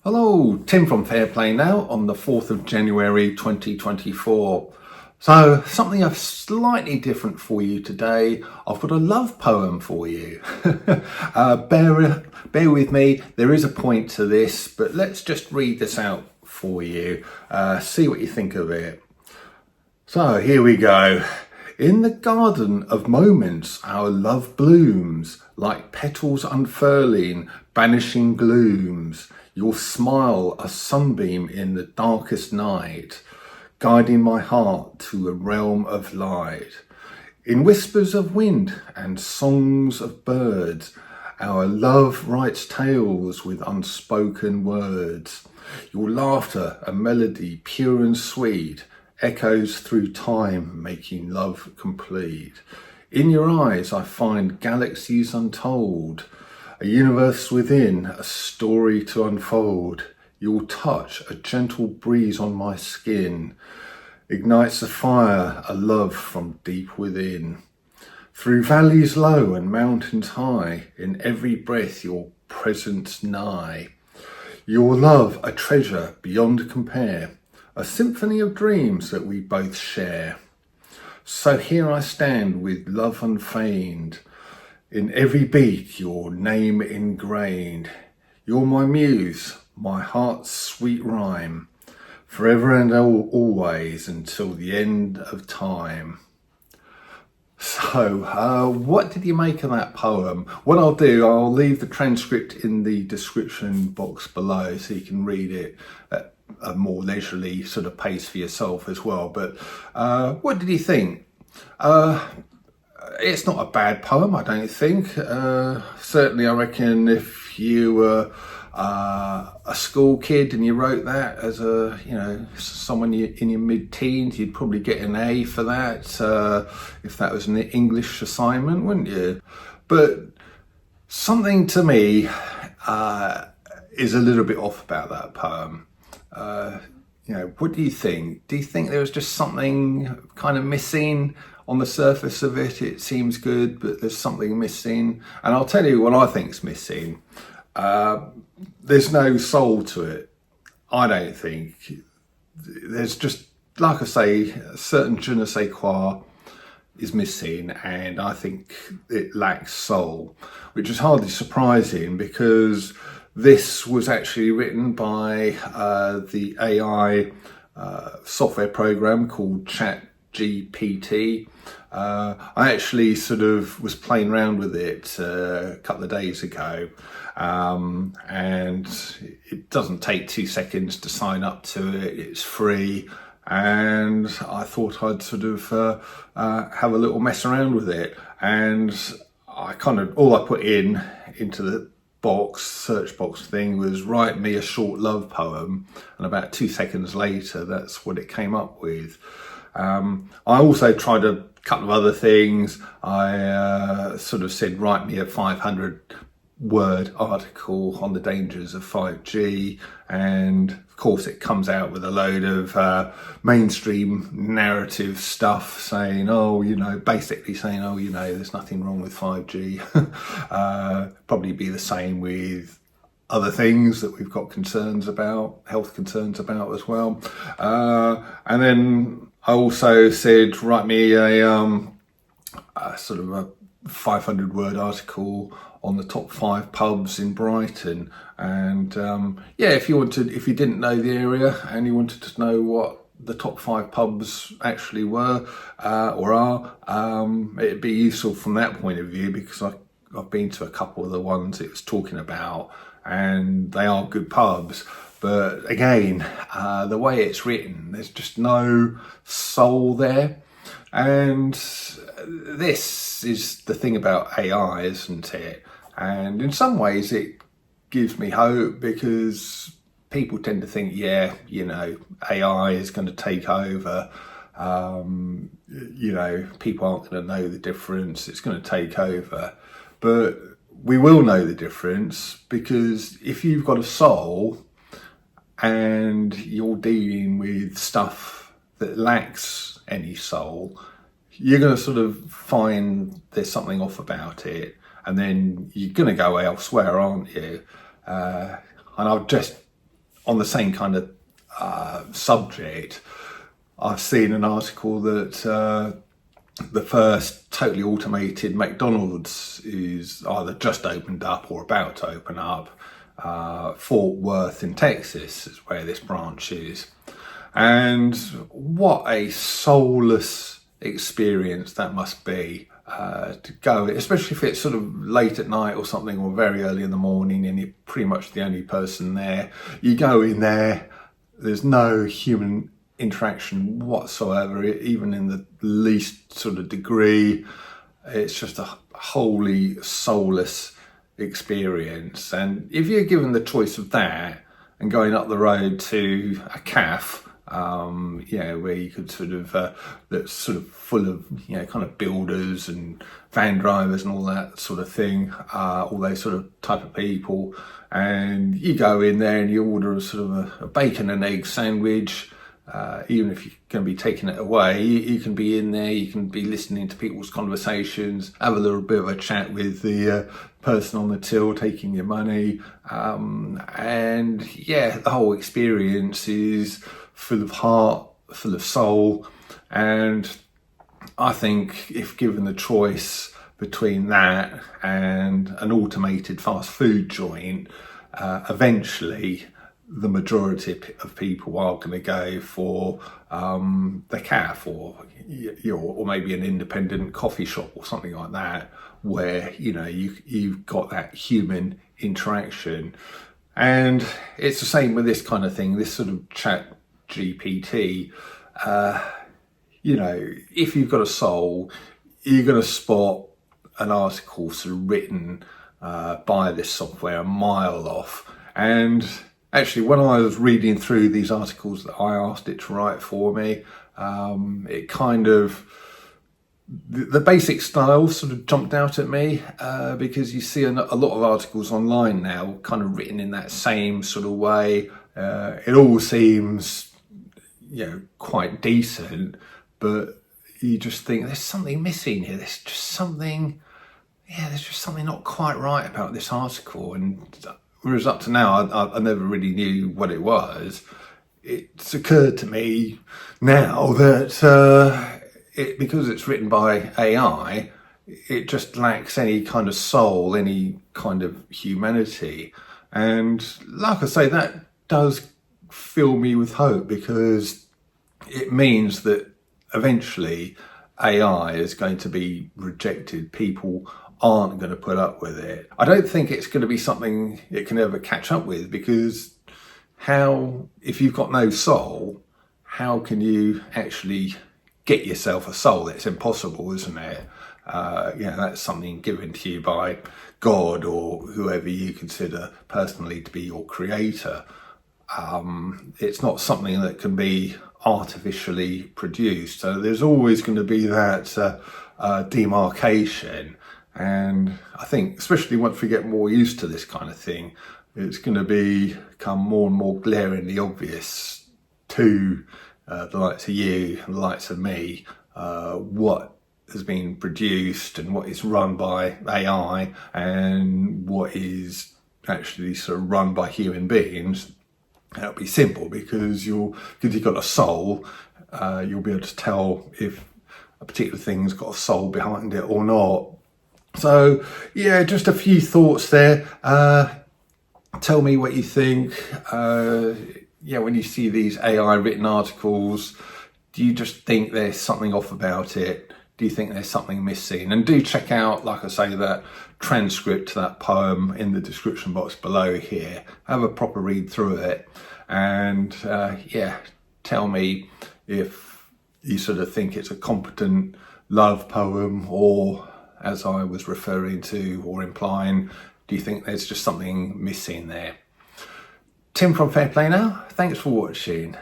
Hello, Tim from Fairplay now on the 4th of January 2024. So, something slightly different for you today. I've got a love poem for you. Bear with me, there is a point to this, but let's just read this out for you. See what you think of it. So, here we go. In the garden of moments, our love blooms, like petals unfurling, banishing glooms. Your smile, a sunbeam in the darkest night, guiding my heart to a realm of light. In whispers of wind and songs of birds, our love writes tales with unspoken words. Your laughter, a melody pure and sweet, echoes through time, making love complete. In your eyes I find galaxies untold, a universe within, a story to unfold. Your touch, a gentle breeze on my skin, ignites a fire, a love from deep within. Through valleys low and mountains high, in every breath your presence nigh. Your love, a treasure beyond compare, a symphony of dreams that we both share. So here I stand with love unfeigned, in every beat your name ingrained. You're my muse, my heart's sweet rhyme, forever and always until the end of time. So, what did you make of that poem? What I'll do, I'll leave the transcript in the description box below so you can read it at a more leisurely sort of pace for yourself as well. But what did you think? It's not a bad poem, I don't think. Certainly, I reckon if you were a school kid and you wrote that as someone in your mid-teens, you'd probably get an A for that if that was an English assignment, wouldn't you? But something to me is a little bit off about that poem. What do you think? Do you think there was just something kind of missing? On the surface of it, it seems good, but there's something missing. And I'll tell you what I think's missing. There's no soul to it, I don't think. There's just, like I say, a certain je ne sais quoi is missing, and I think it lacks soul, which is hardly surprising because this was actually written by the AI software program called ChatGPT. I actually sort of was playing around with it a couple of days ago, and it doesn't take 2 seconds to sign up to it. It's free, and I thought I'd sort of have a little mess around with it. And all I put into the search box thing was write me a short love poem, and about 2 seconds later that's what it came up with. I also tried a couple of other things. I sort of said write me a 500-word article on the dangers of 5G, and of course it comes out with a load of mainstream narrative stuff saying, there's nothing wrong with 5G. Probably be the same with other things that we've got concerns about, health concerns about as well. And then I also said, write me a sort of a 500-word article on the top 5 pubs in Brighton. And if you didn't know the area and you wanted to know what the top 5 pubs actually were or are, it'd be useful from that point of view, because I've been to a couple of the ones it was talking about, and they are good pubs. But again, the way it's written, there's just no soul there. And this is the thing about AI, isn't it? And in some ways it gives me hope, because people tend to think, AI is going to take over. People aren't going to know the difference. It's going to take over. But we will know the difference, because if you've got a soul and you're dealing with stuff that lacks any soul, you're going to sort of find there's something off about it, and then you're going to go elsewhere, aren't you? And I've just on the same kind of subject, I've seen an article that the first totally automated McDonald's is either just opened up or about to open up. Fort Worth in Texas is where this branch is. And what a soulless experience that must be to go, especially if it's sort of late at night or something, or very early in the morning, and you're pretty much the only person there. You go in there, there's no human interaction whatsoever, even in the least sort of degree. It's just a wholly soulless experience. And if you're given the choice of that and going up the road to a cafe, where you could sort of that's sort of full of kind of builders and van drivers and all that sort of thing, all those sort of type of people, and you go in there and you order a sort of a bacon and egg sandwich. Even if you're going to be taking it away, you can be in there, you can be listening to people's conversations, have a little bit of a chat with the person on the till taking your money, and the whole experience is full of heart, full of soul. And I think if given the choice between that and an automated fast food joint, eventually the majority of people are going to go for the cafe, or maybe an independent coffee shop or something like that, where you've got that human interaction. And it's the same with this kind of thing, this sort of chat GPT. If you've got a soul, you're going to spot an article sort of written by this software a mile off. And actually, when I was reading through these articles that I asked it to write for me, it kind of, the basic style sort of jumped out at me, because you see a lot of articles online now kind of written in that same sort of way. It all seems, quite decent, but you just think there's something missing here. There's just something not quite right about this article. And whereas up to now, I never really knew what it was. It's occurred to me now that because it's written by AI, it just lacks any kind of soul, any kind of humanity. And like I say, that does fill me with hope, because it means that eventually AI is going to be rejected. People aren't going to put up with it. I don't think it's going to be something it can ever catch up with, because if you've got no soul, how can you actually get yourself a soul? It's impossible, isn't it? That's something given to you by God or whoever you consider personally to be your creator. It's not something that can be artificially produced. So there's always going to be that demarcation. And I think, especially once we get more used to this kind of thing, it's going to become more and more glaringly obvious to the likes of you and the likes of me, what has been produced and what is run by AI and what is actually sort of run by human beings. That'll be simple, because you've got a soul, you'll be able to tell if a particular thing's got a soul behind it or not. So just a few thoughts there. Tell me what you think. When you see these AI written articles, do you just think there's something off about it? Do you think there's something missing? And do check out, like I say, that transcript to that poem in the description box below here. Have a proper read through it, and tell me if you sort of think it's a competent love poem, or, as I was referring to or implying, do you think there's just something missing there? Tim from Fair Play Now, thanks for watching.